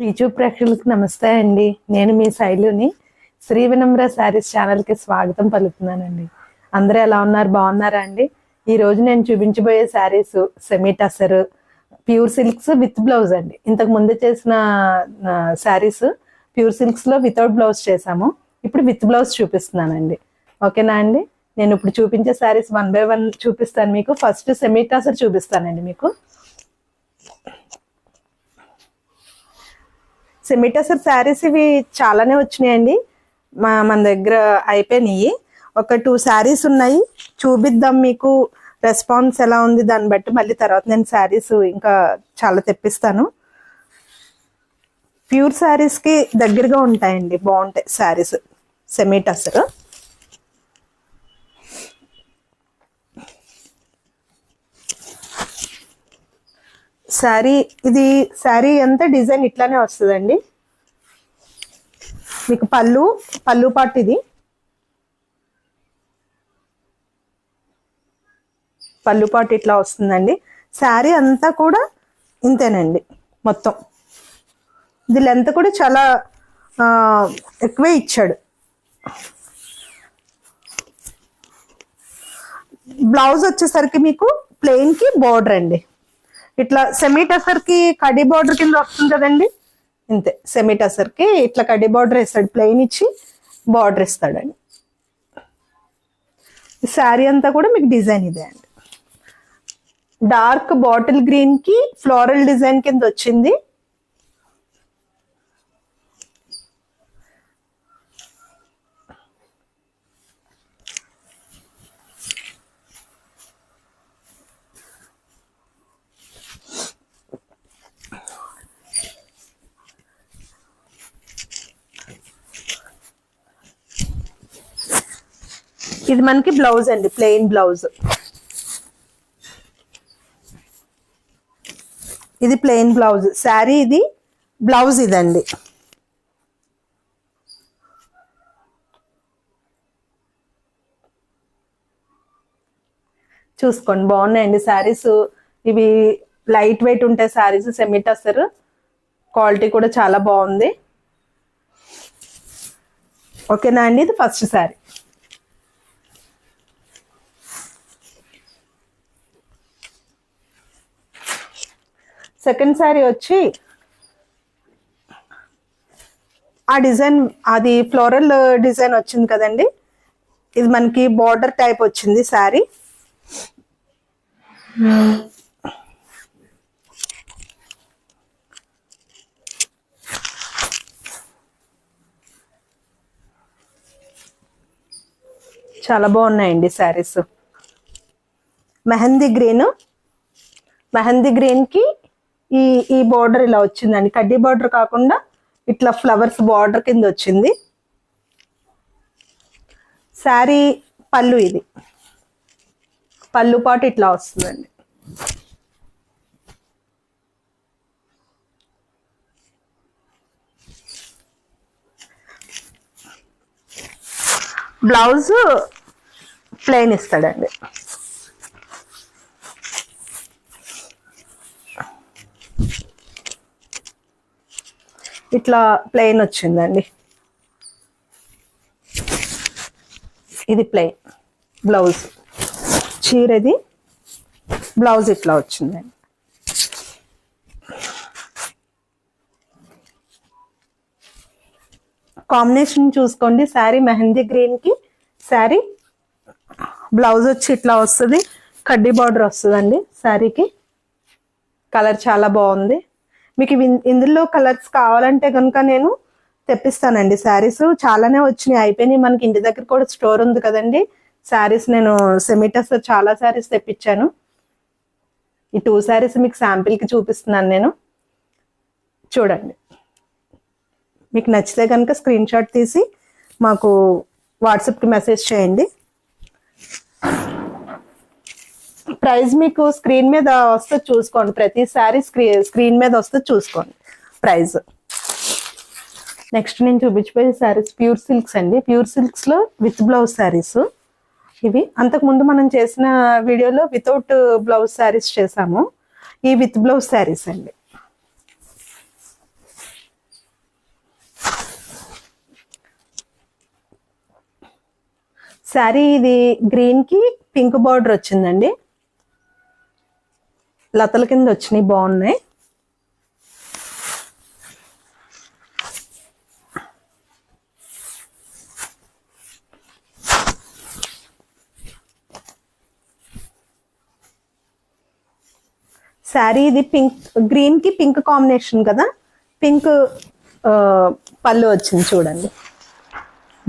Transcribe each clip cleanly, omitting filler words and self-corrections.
YouTube ప్రేక్షకులకు నమస్తే అండి. నేను మీ శైలుని శ్రీ వినమ్ర శారీస్ ఛానల్కి స్వాగతం పలుకుతున్నానండి. అందరూ ఎలా ఉన్నారు, బాగున్నారా అండి? ఈ రోజు నేను చూపించబోయే sarees semi tussar pure silks with blouse అండి. ఇంతకు ముందు చేసిన శారీస్ ప్యూర్ సిల్క్స్ లో వితౌట్ బ్లౌజ్ చేసాము. ఇప్పుడు విత్ బ్లౌజ్ చూపిస్తున్నానండి. ఓకేనా అండి? నేను ఇప్పుడు చూపించే శారీస్ 1 by 1 చూపిస్తాను మీకు. ఫస్ట్ సెమీ టసర్ చూపిస్తానండి మీకు. సెమీ టసర్ శారీస్ ఇవి చాలానే వచ్చినాయండి. మన దగ్గర అయిపోయినాయి. ఒక 2 శారీస్ ఉన్నాయి, చూపిద్దాం మీకు. రెస్పాన్స్ ఎలా ఉంది దాన్ని బట్టి మళ్ళీ తర్వాత నేను శారీస్ ఇంకా చాలా తెప్పిస్తాను. ప్యూర్ శారీస్కి దగ్గరగా ఉంటాయండి, బాగుంటాయి శారీస్ సెమీ టసర్. ఇది శారీ అంతా డిజైన్ ఇట్లానే వస్తుందండి. మీకు పళ్ళు పాటు ఇది పళ్ళు పాటు ఇట్లా వస్తుందండి. శారీ అంతా కూడా ఇంతేనండి మొత్తం. ఇది లెంత్ కూడా చాలా ఎక్కువే ఇచ్చాడు. బ్లౌజ్ వచ్చేసరికి మీకు ప్లెయిన్ కి బోర్డర్ అండి. ఇట్లా సెమీ టసర్ కి కడ్డీ బార్డర్ కింద వస్తుంది కదండి, ఇంతే. సెమీ టసర్ కి ఇట్లా కడ్డీ బార్డర్ ఇస్తాడు, ప్లెయిన్ ఇచ్చి బార్డర్ ఇస్తాడండి. ఈ శారీ అంతా కూడా మీకు డిజైన్ ఇదే అండి. డార్క్ బాటిల్ గ్రీన్ కి ఫ్లోరల్ డిజైన్ కింద వచ్చింది. ఇది మనకి బ్లౌజ్ అండి, ప్లెయిన్ బ్లౌజ్. ఇది ప్లెయిన్ బ్లౌజ్ శారీ, ఇది బ్లౌజ్ ఇదండి. చూసుకోండి, బాగున్నాయండి శారీస్. ఇవి లైట్ వెయిట్ ఉంటాయి శారీస్, సెమీ టసర్. క్వాలిటీ కూడా చాలా బాగుంది. ఓకేనా అండి? ఇది ఫస్ట్ శారీ. సెకండ్ శారీ వచ్చి ఆ డిజైన్, అది ఫ్లోరల్ డిజైన్ వచ్చింది కదండి. ఇది మనకి బార్డర్ టైప్ వచ్చింది శారీ. చాలా బాగున్నాయండి శారీస్. మెహందీ గ్రీన్ కి ఈ బార్డర్ ఇలా వచ్చిందండి. కడ్డీ బార్డర్ కాకుండా ఇట్లా ఫ్లవర్స్ బార్డర్ కింద వచ్చింది. శారీ పళ్ళు, ఇది పళ్ళు పాటు ఇట్లా వస్తుందండి. బ్లౌజ్ ప్లెయిన్ ఇస్తాడండి. ఇట్లా ప్లెయిన్ వచ్చిందండి. ఇది ప్లెయిన్ బ్లౌజ్, చీరది బ్లౌజ్ ఇట్లా వచ్చిందండి. కాంబినేషన్ చూసుకోండి. శారీ మెహందీ గ్రీన్ కి శారీ బ్లౌజ్ వచ్చి ఇట్లా వస్తుంది, కడ్డీ బార్డర్ వస్తుందండి శారీకి. కలర్ చాలా బాగుంది. మీకు ఇందులో కలర్స్ కావాలంటే కనుక నేను తెప్పిస్తానండి. శారీస్ చాలానే వచ్చినాయి, అయిపోయినాయి. మనకి ఇంటి దగ్గర కూడా స్టోర్ ఉంది కదండి. శారీస్ నేను సెమీ టసర్ చాలా శారీస్ తెప్పించాను. ఈ 2 శారీస్ మీకు శాంపిల్కి చూపిస్తున్నాను నేను. చూడండి, మీకు నచ్చితే కనుక స్క్రీన్ షాట్ తీసి మాకు వాట్సాప్కి మెసేజ్ చేయండి. ప్రైస్ మీకు స్క్రీన్ మీద వస్తే చూసుకోండి. ప్రతిసారి స్క్రీన్ మీద వస్తే చూసుకోండి ప్రైస్. నెక్స్ట్ నేను చూపించిపోయే శారీస్ ప్యూర్ సిల్క్స్ అండి. ప్యూర్ సిల్క్స్ లో విత్ బ్లౌజ్ శారీస్ ఇవి. అంతకుముందు మనం చేసిన వీడియోలో వితౌట్ బ్లౌజ్ శారీస్ చేసాము. ఈ విత్ బ్లౌజ్ శారీస్ అండి. శారీ ఇది గ్రీన్ కి పింక్ బార్డర్ వచ్చిందండి. లతల కింద వచ్చినాయి, బాగున్నాయి. శారీ ఇది పింక్ గ్రీన్ కి పింక్ కాంబినేషన్ కదా, పింక్ పళ్ళు వచ్చింది చూడండి,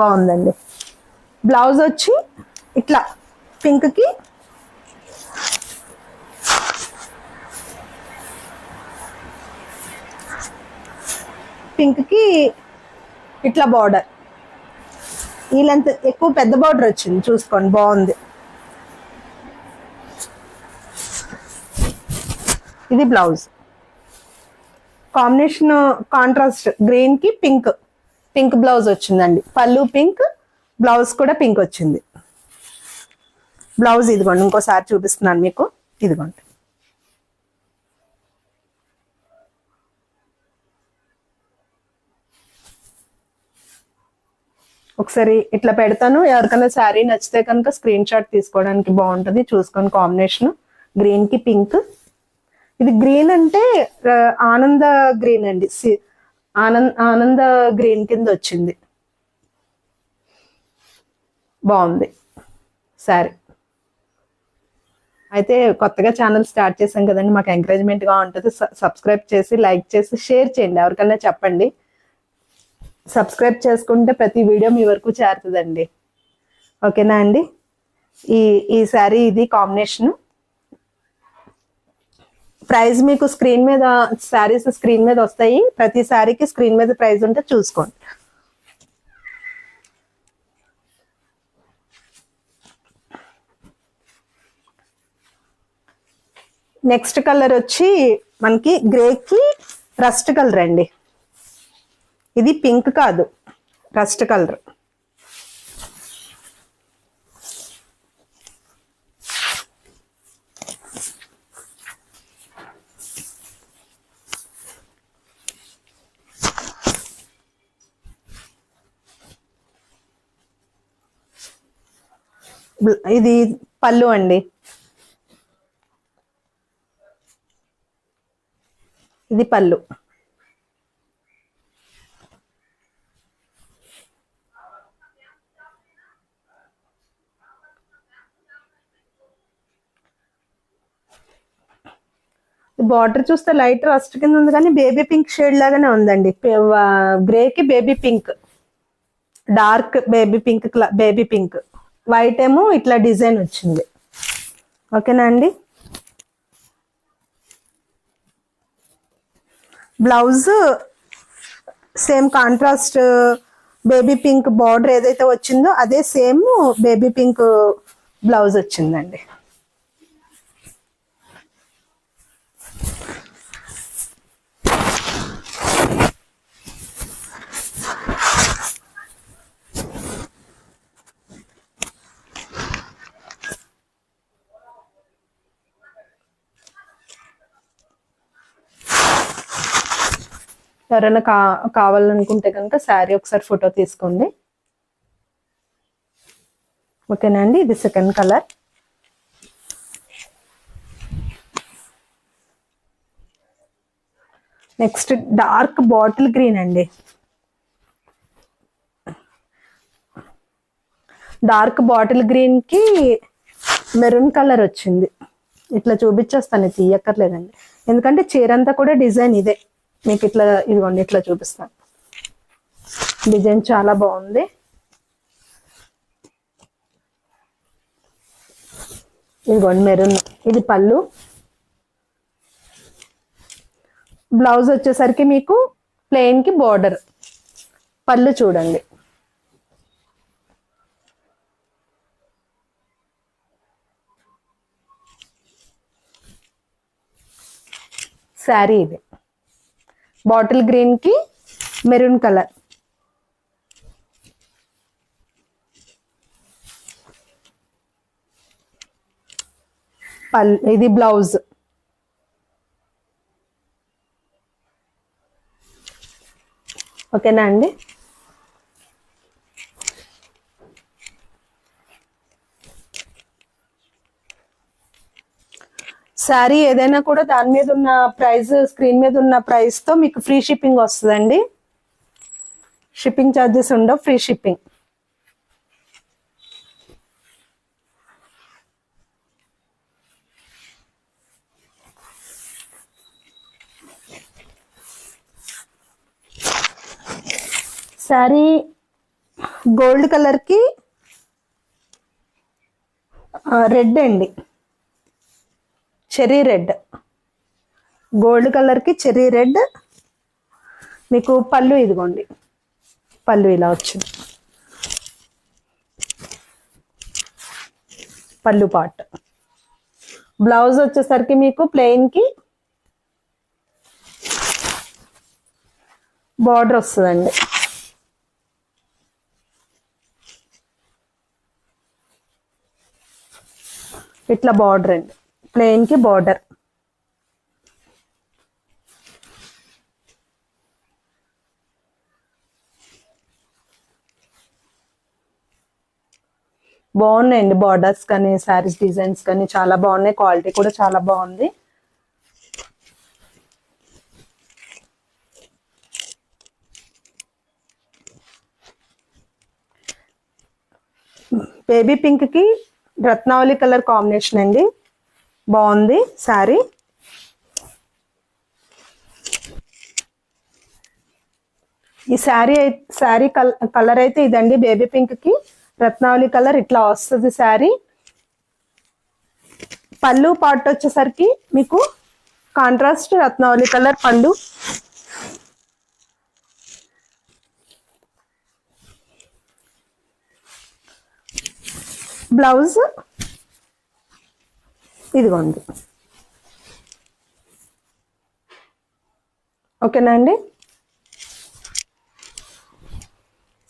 బాగుందండి. బ్లౌజ్ వచ్చి ఇట్లా పింక్ కి ఇట్లా బార్డర్, ఈ లెంత్ ఎక్కువ పెద్ద బార్డర్ వచ్చింది చూసుకోండి, బాగుంది. ఇది బ్లౌజ్ కాంబినేషన్, కాంట్రాస్ట్ గ్రీన్ కి పింక్ బ్లౌజ్ వచ్చిందండి. పళ్ళు పింక్, బ్లౌజ్ కూడా పింక్ వచ్చింది. బ్లౌజ్ ఇదిగోండి, ఇంకోసారి చూపిస్తున్నాను మీకు, ఇదిగోండి. ఒకసారి ఇట్లా పెడతాను, ఎవరికైనా శారీ నచ్చితే కనుక స్క్రీన్ షాట్ తీసుకోవడానికి బాగుంటుంది. చూసుకొని కాంబినేషన్ గ్రీన్ కి పింక్. ఇది గ్రీన్ అంటే ఆనంద గ్రీన్ అండి, ఆనంద గ్రీన్ కింద వచ్చింది, బాగుంది శారీ. అయితే కొత్తగా ఛానల్ స్టార్ట్ చేసాం కదండి, మాకు ఎంకరేజ్మెంట్ గా ఉంటుంది. సబ్స్క్రైబ్ చేసి, లైక్ చేసి, షేర్ చేయండి, ఎవరికైనా చెప్పండి. సబ్స్క్రైబ్ చేసుకుంటే ప్రతి వీడియో మీ వరకు చేరుతుందండి. ఓకేనా అండి. ఈ శారీ ఇది కాంబినేషన్. ప్రైస్ మీకు స్క్రీన్ మీద, శారీస్ స్క్రీన్ మీద వస్తాయి. ప్రతి శారీకి స్క్రీన్ మీద ప్రైస్ ఉంటే చూసుకోండి. నెక్స్ట్ కలర్ వచ్చి మనకి గ్రేకి రస్ట్ కలర్ అండి. ఇది పింక్ కాదు, రస్ట్ కలర్. ఇది పళ్ళు అండి, ఇది పళ్ళు. బార్డర్ చూస్తే లైట్ రస్ట్ కింద ఉంది, కానీ బేబీ పింక్ షేడ్ లాగానే ఉందండి. గ్రే కి baby pink, dark baby pink, white ఏమో ఇట్లా డిజైన్ వచ్చింది. ఓకేనా అండి. Blouse same contrast baby pink border ఏదైతే వచ్చిందో అదే సేమ్ బేబీ పింక్ బ్లౌజ్ వచ్చిందండి. ఎవరైనా కావాలనుకుంటే కనుక శారీ ఒకసారి ఫోటో తీసుకోండి. ఓకేనా అండి. ఇది second colour. Next dark bottle green అండి. డార్క్ బాటిల్ గ్రీన్ కి మెరూన్ కలర్ వచ్చింది. ఇట్లా చూపించేస్తాను, తీయక్కర్లేదండి, ఎందుకంటే చీర అంతా కూడా డిజైన్ ఇదే. మీకు ఇట్లా ఇదిగోండి, ఇట్లా చూపిస్తాను. డిజైన్ చాలా బాగుంది. ఇదిగోండి మెరూన్, ఇది పళ్ళు. బ్లౌజ్ వచ్చేసరికి మీకు ప్లెయిన్ కి బోర్డర్. పళ్ళు చూడండి. శారీ ఇది బాటిల్ గ్రీన్ కి మెరూన్ కలర్. ఇది బ్లౌజ్. ఓకేనా అండి. శారీ ఏదైనా కూడా దాని మీద ఉన్న ప్రైస్, స్క్రీన్ మీద ఉన్న ప్రైస్ తో మీకు ఫ్రీ షిప్పింగ్ వస్తుందండి. షిప్పింగ్ ఛార్జెస్ ఉండవు, free shipping. Sari gold colour కి రెడ్ అండి, చెర్రీ రెడ్. గోల్డ్ కలర్ కి చెర్రీ రెడ్. మీకు పళ్ళు ఇదిగోండి, పళ్ళు ఇలా వచ్చింది, పళ్ళు పార్ట్. బ్లౌజ్ వచ్చేసరికి మీకు ప్లెయిన్ కి బార్డర్ వస్తుందండి. ఇట్లా బార్డర్ అండి, ప్లెయిన్ కి బార్డర్. బాగున్నాయండి బార్డర్స్ కానీ, శారీస్ డిజైన్స్ కానీ చాలా బాగున్నాయి. క్వాలిటీ కూడా చాలా బాగుంది. బేబీ పింక్ కి రత్నావళి కలర్ కాంబినేషన్ అండి, బాగుంది శారీ. ఈ శారీ కలర్ అయితే ఇదండి, బేబీ పింక్ కి రత్నావళి కలర్ ఇట్లా వస్తుంది శారీ. పళ్ళు పార్ట్ వచ్చేసరికి మీకు కాంట్రాస్ట్ రత్నావళి కలర్ పళ్ళు. బ్లౌజ్ ఇదిగోండి. ఓకేనా అండి.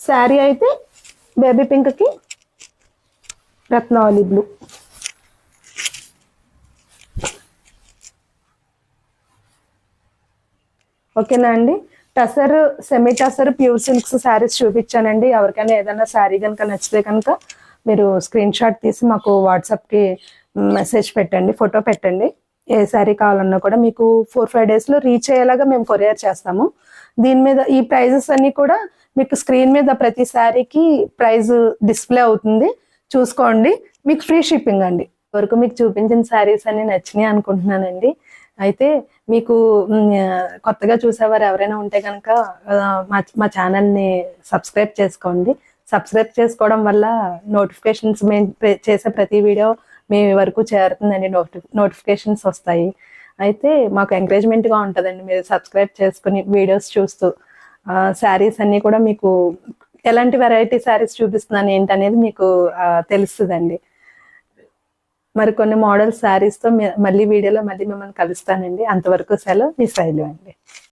శారీ అయితే బేబీ పింక్ కి రత్నావళి బ్లూ. ఓకేనా అండి. Tussar, semi tussar, pure silks sarees చూపించానండి. ఎవరికైనా ఏదైనా శారీ కనుక నచ్చితే కనుక మీరు స్క్రీన్ షాట్ తీసి మాకు వాట్సాప్కి మెసేజ్ పెట్టండి, ఫోటో పెట్టండి. ఏ శారీ కావాలన్నా కూడా మీకు 4-5 డేస్లో రీచ్ అయ్యేలాగా మేము కొరియర్ చేస్తాము. దీని మీద ఈ ప్రైజెస్ అన్ని కూడా మీకు స్క్రీన్ మీద ప్రతి శారీకి ప్రైజ్ డిస్ప్లే అవుతుంది, చూసుకోండి. మీకు ఫ్రీ షిప్పింగ్ అండి. వరకు మీకు చూపించిన శారీస్ అన్ని నచ్చినాయి అనుకుంటున్నానండి. అయితే మీకు కొత్తగా చూసేవారు ఎవరైనా ఉంటే కనుక మా ఛానల్ని సబ్స్క్రైబ్ చేసుకోండి. సబ్స్క్రైబ్ చేసుకోవడం వల్ల నోటిఫికేషన్స్, మేము చేసే ప్రతి వీడియో మీ వరకు చేరుతుందండి, నోటిఫికేషన్స్ వస్తాయి. అయితే మాకు ఎంకరేజ్మెంట్గా ఉంటుందండి మీరు సబ్స్క్రైబ్ చేసుకుని వీడియోస్ చూస్తూ. శారీస్ అన్నీ కూడా మీకు ఎలాంటి వెరైటీ శారీస్ చూపిస్తున్నాను ఏంటనేది మీకు తెలుస్తుందండి. మరికొన్ని మోడల్ శారీస్తో మళ్ళీ వీడియోలో మళ్ళీ మిమ్మల్ని కలుస్తానండి. అంతవరకు సెలవు, మీ శైలు అండి.